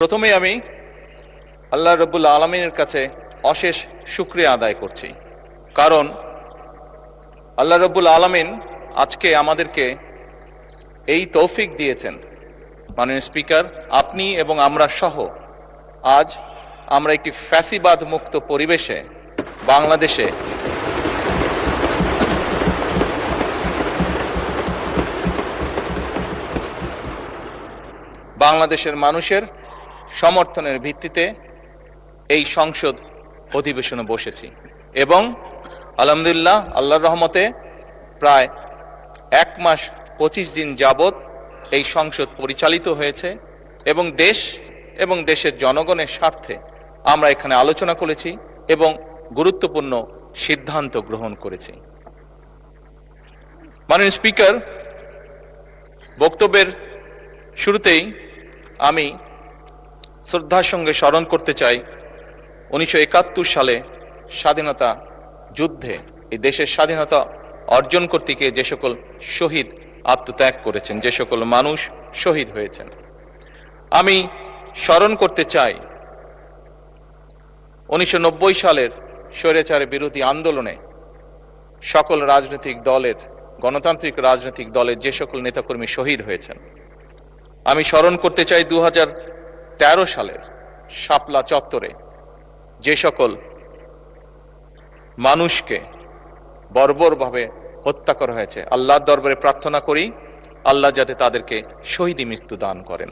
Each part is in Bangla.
প্রথমে আমি আল্লাহ রব্বুল আলমিনের কাছে অশেষ শুকরিয়া আদায় করছি, কারণ আল্লাহ রব্বুল আলমিন আজকে আমাদেরকে এই তৌফিক দিয়েছেন। মাননীয় স্পিকার, আপনি এবং আমরা সহ আজ আমরা একটি ফ্যাসিবাদ মুক্ত পরিবেশে বাংলাদেশের মানুষের সমর্থনের ভিত্তিতে এই সংসদ অধিবেশনে বসেছি এবং আলহামদুলিল্লাহ আল্লাহর রহমতে প্রায় 1 মাস 25 দিন যাবত এই সংসদ পরিচালিত হয়েছে এবং দেশ এবং দেশের জনগণের স্বার্থে আমরা এখানে আলোচনা করেছি এবং গুরুত্বপূর্ণ সিদ্ধান্ত গ্রহণ করেছি। মাননীয় স্পিকার, বক্তব্যের শুরুতেই আমি শ্রদ্ধার সঙ্গে স্মরণ করতে চাই 1971 সালে স্বাধীনতা যুদ্ধে এই দেশের স্বাধীনতা অর্জন করতে গিয়ে যে সকল শহীদ আত্মত্যাগ করেছেন, যে সকল মানুষ শহীদ হয়েছেন। আমি স্মরণ করতে চাই 1990 সালের স্বৈরাচার বিরোধী আন্দোলনে সকল রাজনৈতিক দলের, গণতান্ত্রিক রাজনৈতিক দলের যে সকল নেতাকর্মী শহীদ হয়েছেন। আমি স্মরণ করতে চাই 2013 সালের শাপলা চত্বরে যে সকল মানুষকে বর্বরভাবে হত্যা করা হয়েছে। আল্লাহর দরবারে প্রার্থনা করি আল্লাহ যাতে তাদেরকে শহীদি মৃত্যু দান করেন।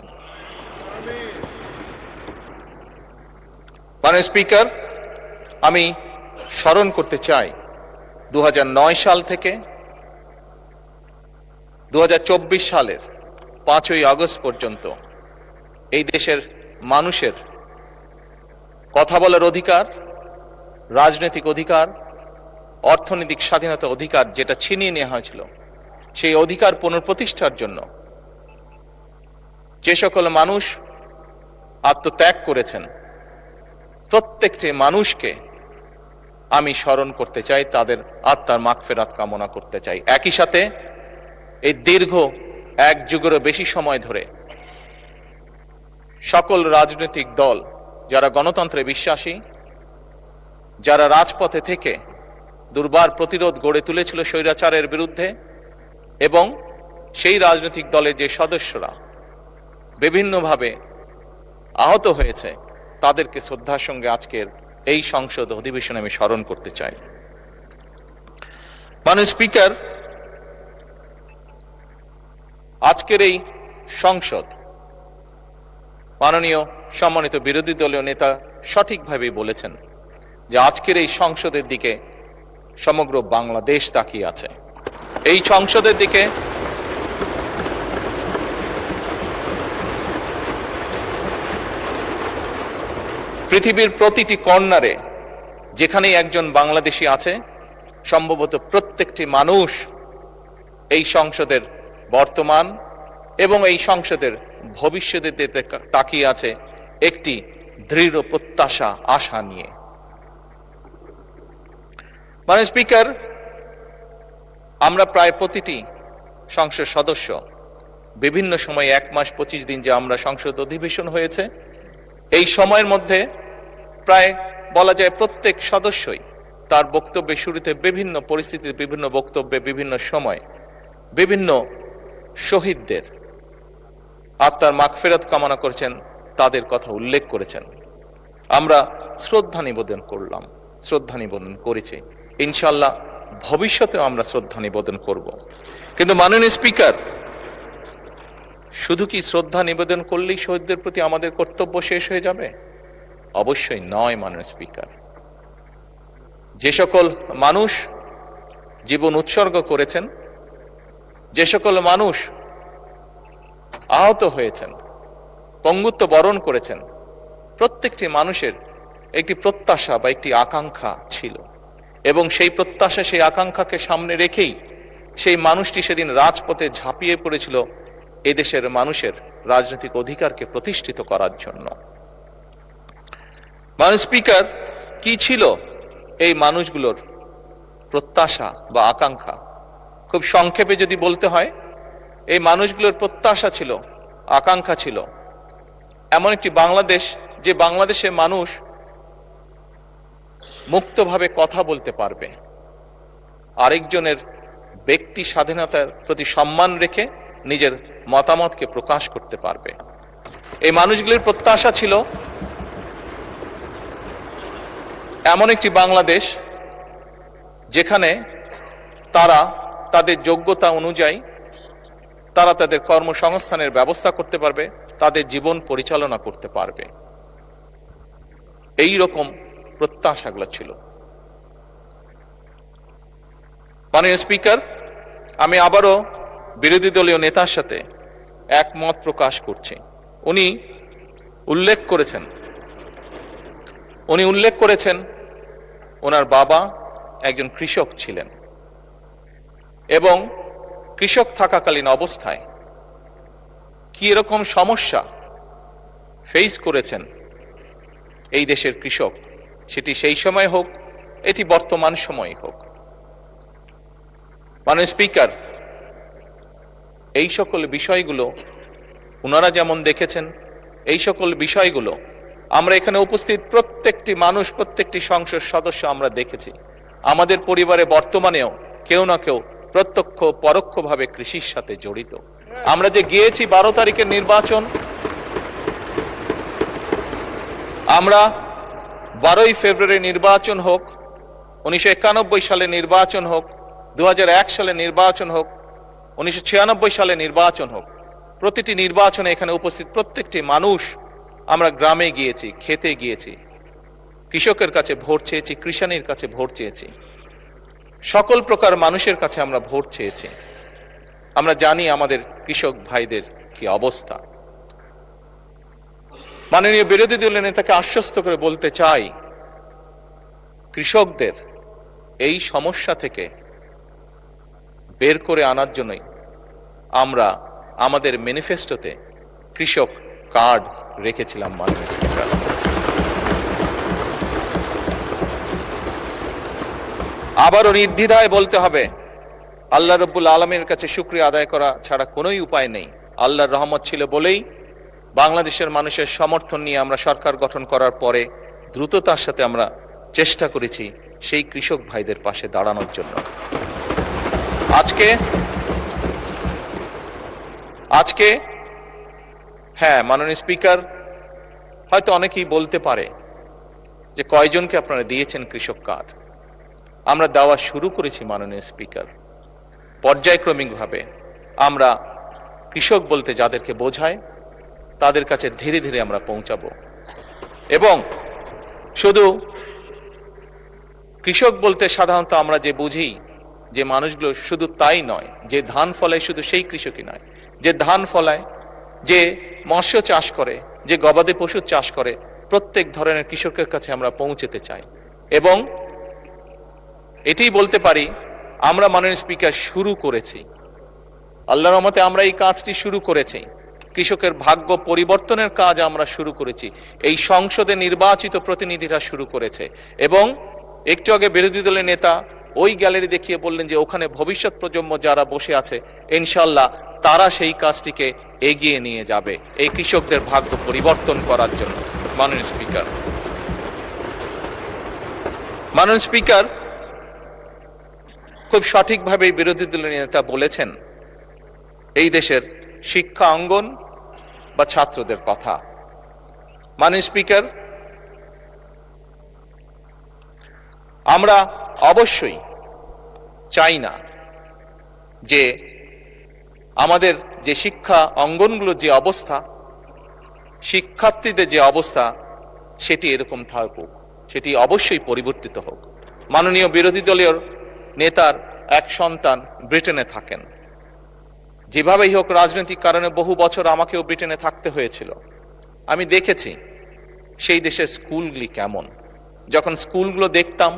মাননীয় স্পিকার, আমি স্মরণ করতে চাই 2009 সাল থেকে 2024 সালের 5ই আগস্ট পর্যন্ত এই দেশের মানুষের কথা বলার অধিকার, রাজনৈতিক অধিকার, অর্থনৈতিক স্বাধীনতা অধিকার যেটা ছিনিয়ে নেওয়া হয়েছিল, সেই অধিকার পুনঃপ্রতিষ্ঠার জন্য যে সকল মানুষ আত্মত্যাগ করেছেন প্রত্যেকটি মানুষকে আমি স্মরণ করতে চাই, তাদের আত্মার মাগফিরাত কামনা করতে চাই। একই সাথে এই দীর্ঘ 1 যুগেরও বেশি সময় ধরে সকল রাজনৈতিক দল যারা গণতন্ত্রে বিশ্বাসী, যারা রাজপথে থেকে দুর্বার প্রতিরোধ গড়ে তুলেছিল স্বৈরাচারের বিরুদ্ধে, এবং সেই রাজনৈতিক দলের যে সদস্যরা বিভিন্নভাবে আহত হয়েছে তাদেরকে শ্রদ্ধার সঙ্গে আজকের এই সংসদ অধিবেশনে আমি স্মরণ করতে চাই। মাননীয় স্পিকার, আজকের এই সংসদ, মাননীয় সম্মানিত বিরোধী দলীয় নেতা সঠিকভাবেই বলেছেন যে আজকের এই সংসদের দিকে সমগ্র বাংলাদেশ তাকিয়ে আছে। এই সংসদের দিকে পৃথিবীর প্রতিটি কর্নারে যেখানেই একজন বাংলাদেশী আছে, সম্ভবত প্রত্যেকটি মানুষ এই সংসদের বর্তমান এবং এই সংসদের ভবিষ্যতের দিকে তাকিয়ে আছে একটি দৃঢ় প্রত্যাশা, আশা নিয়ে। মাননীয় স্পিকার, আমরা প্রায় প্রতিটি সংসদ সদস্য বিভিন্ন সময় 1 মাস 25 দিন যে আমরা সংসদ অধিবেশন হয়েছে, এই সময়ের মধ্যে প্রায় বলা যায় প্রত্যেক সদস্যই তার বক্তব্যের শুরুতে বিভিন্ন পরিস্থিতিতে, বিভিন্ন বক্তব্যে, বিভিন্ন সময় বিভিন্ন শহীদদের আত্মার মাগফিরাত কামনা করেছেন, তাদের কথা উল্লেখ করেছেন। আমরা শ্রদ্ধা নিবেদন করলাম, শ্রদ্ধা নিবেদন করেছি, ইনশাআল্লাহ ভবিষ্যতেও আমরা শ্রদ্ধা নিবেদন করব। কিন্তু মাননীয় স্পিকার, শুধু কি শ্রদ্ধা নিবেদন করলেই শহীদদের প্রতি আমাদের কর্তব্য শেষ হয়ে যাবে? অবশ্যই নয়। মাননীয় স্পিকার, যে সকল মানুষ জীবন উৎসর্গ করেছেন, যে সকল মানুষ আহত হয়েছেন, পঙ্গুত্ব বরণ করেছেন, প্রত্যেকটি মানুষের একটি প্রত্যাশা বা একটি আকাঙ্ক্ষা ছিল এবং সেই প্রত্যাশা, সেই আকাঙ্ক্ষাকে সামনে রেখেই সেই মানুষটি সেদিন রাজপথে ঝাঁপিয়ে পড়েছিল এদেশের মানুষের রাজনৈতিক অধিকারকে প্রতিষ্ঠিত করার জন্য। মাননীয় স্পিকার, কি ছিল এই মানুষগুলোর প্রত্যাশা বা আকাঙ্ক্ষা? খুব সংক্ষেপে যদি বলতে হয়, এই মানুষগুলোর প্রত্যাশা ছিল, আকাঙ্ক্ষা ছিল এমন একটি বাংলাদেশ, যে বাংলাদেশে মানুষ মুক্তভাবে কথা বলতে পারবে, আরেকজনের ব্যক্তি স্বাধীনতার প্রতি সম্মান রেখে নিজের মতামতকে প্রকাশ করতে পারবে। এই মানুষগুলির প্রত্যাশা ছিল এমন একটি বাংলাদেশ যেখানে তারা তাদের যোগ্যতা অনুযায়ী তারা তাদের কর্মসংস্থানের ব্যবস্থা করতে পারবে, তাদের জীবন পরিচালনা করতে পারবে। এই রকম প্রত্যাশাগুলো ছিল। মাননীয় স্পিকার, আমি আবারও বিরোধী দলীয় নেতার সাথে একমত প্রকাশ করছি। উনি উল্লেখ করেছেন ওনার বাবা একজন কৃষক ছিলেন এবং কৃষক থাকাকালীন অবস্থায় কি এরকম সমস্যা ফেস করেছেন এই দেশের কৃষক, সেটি সেই সময় হোক, এটি বর্তমান সময় হোক। মাননীয় স্পিকার, এই সকল বিষয়গুলো ওনারা যেমন দেখেছেন, এই সকল বিষয়গুলো আমরা এখানে উপস্থিত প্রত্যেকটি মানুষ, প্রত্যেকটি সংসদ সদস্য আমরা দেখেছি। আমাদের পরিবারে বর্তমানেও কেউ না কেউ প্রত্যক্ষ পরোক্ষভাবে কৃষির সাথে জড়িত। আমরা যে গিয়েছি 12 তারিখের নির্বাচন, আমরা 12ই ফেব্রুয়ারি নির্বাচন হোক, 1991 সালে নির্বাচন হোক, 2001 সালে নির্বাচন হোক, 1996 সালে নির্বাচন হোক, প্রতিটি নির্বাচনে এখানে উপস্থিত প্রত্যেকটি মানুষ আমরা গ্রামে গিয়েছি, খেতে গিয়েছি, কৃষকের কাছে ভোট চেয়েছি, কৃষাণীর কাছে ভোট চেয়েছি, সকল প্রকার মানুষের কাছে আমরা ভোট চেয়েছি। আমরা জানি আমাদের কৃষক ভাইদের কি অবস্থা। মাননীয় বিরোধী দলের নেতাকে আশ্বস্ত করে বলতে চাই, কৃষকদের এই সমস্যা থেকে বের করে আনার জন্যই আমরা আমাদের ম্যানিফেস্টোতে কৃষক কার্ড রেখেছিলাম। মাননীয় স্পিকার, আবারও নির্দ্বিধায় বলতে হবে, আল্লাহ রব্বুল আলমের কাছে শুকরিয়া আদায় করা ছাড়া কোনোই উপায় নেই। আল্লাহর রহমত ছিল বলেই বাংলাদেশের মানুষের সমর্থন নিয়ে আমরা সরকার গঠন করার পরে দ্রুততার সাথে আমরা চেষ্টা করেছি সেই কৃষক ভাইদের পাশে দাঁড়ানোর জন্য। আজকে হ্যাঁ, মাননীয় স্পিকার, হয়তো অনেকেই বলতে পারে যে কয়জনকে আপনারা দিয়েছেন কৃষক কার্ড। আমরা দেওয়া শুরু করেছি মাননীয় স্পিকার, পর্যায়ক্রমিকভাবে। আমরা কৃষক বলতে যাদেরকে বোঝায় তাদের কাছে ধীরে ধীরে আমরা পৌঁছাবো। এবং শুধু কৃষক বলতে সাধারণত আমরা যে বুঝি যে মানুষগুলো, শুধু তাই নয়, যে ধান ফলায় শুধু সেই কৃষকই নয়, যে ধান ফলায়, যে মৎস্য চাষ করে, যে গবাদি পশু চাষ করে, প্রত্যেক ধরনের কৃষকের কাছে আমরা পৌঁছতে চাই। এবং এটাই বলতে পারি, আমরা মাননীয় স্পিকার শুরু করেছি, আল্লাহর রহমতে আমরা এই কাজটি শুরু করেছি। কৃষকের ভাগ্য পরিবর্তনের কাজ আমরা শুরু করেছি, এই সংসদে নির্বাচিত প্রতিনিধিরা শুরু করেছে। এবং একটু আগে বিরোধী দলের নেতা ওই গ্যালারি দেখিয়ে বললেন যে ওখানে ভবিষ্যৎ প্রজন্ম যারা বসে আছে, ইনশাল্লাহ তারা সেই কাজটিকে এগিয়ে নিয়ে যাবে এই কৃষকদের ভাগ্য পরিবর্তন করার জন্য। মাননীয় স্পিকার, খুব সঠিকভাবে বিরোধী দলের নেতা বলেছেন এই দেশের শিক্ষা অঙ্গন বা ছাত্রদের কথা। মাননীয় স্পিকার, আমরা অবশ্যই চাই না যে আমাদের যে শিক্ষা অঙ্গনগুলো যে অবস্থা, শিক্ষার্থীদের যে অবস্থা, সেটি এরকম থাকুক, সেটি অবশ্যই পরিবর্তিত হোক। মাননীয় বিরোধী দলীয় নেতার এক সন্তান ব্রিটেনে থাকেন। যেভাবেই হোক রাজনৈতিক কারণে বহু বছর আমাকেও ব্রিটেনে থাকতে হয়েছিল। আমি দেখেছি সেই দেশের স্কুলগুলি কেমন। যখন স্কুলগুলো দেখতাম,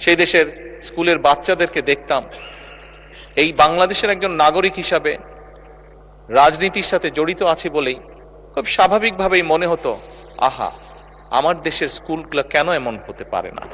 সেই দেশের স্কুলের বাচ্চাদেরকে দেখতাম, এই বাংলাদেশের একজন নাগরিক হিসাবে রাজনীতির সাথে জড়িত আছি বলেই খুব স্বাভাবিকভাবেই মনে হতো, আহা, আমার দেশের স্কুলগুলো কেন এমন হতে পারে না।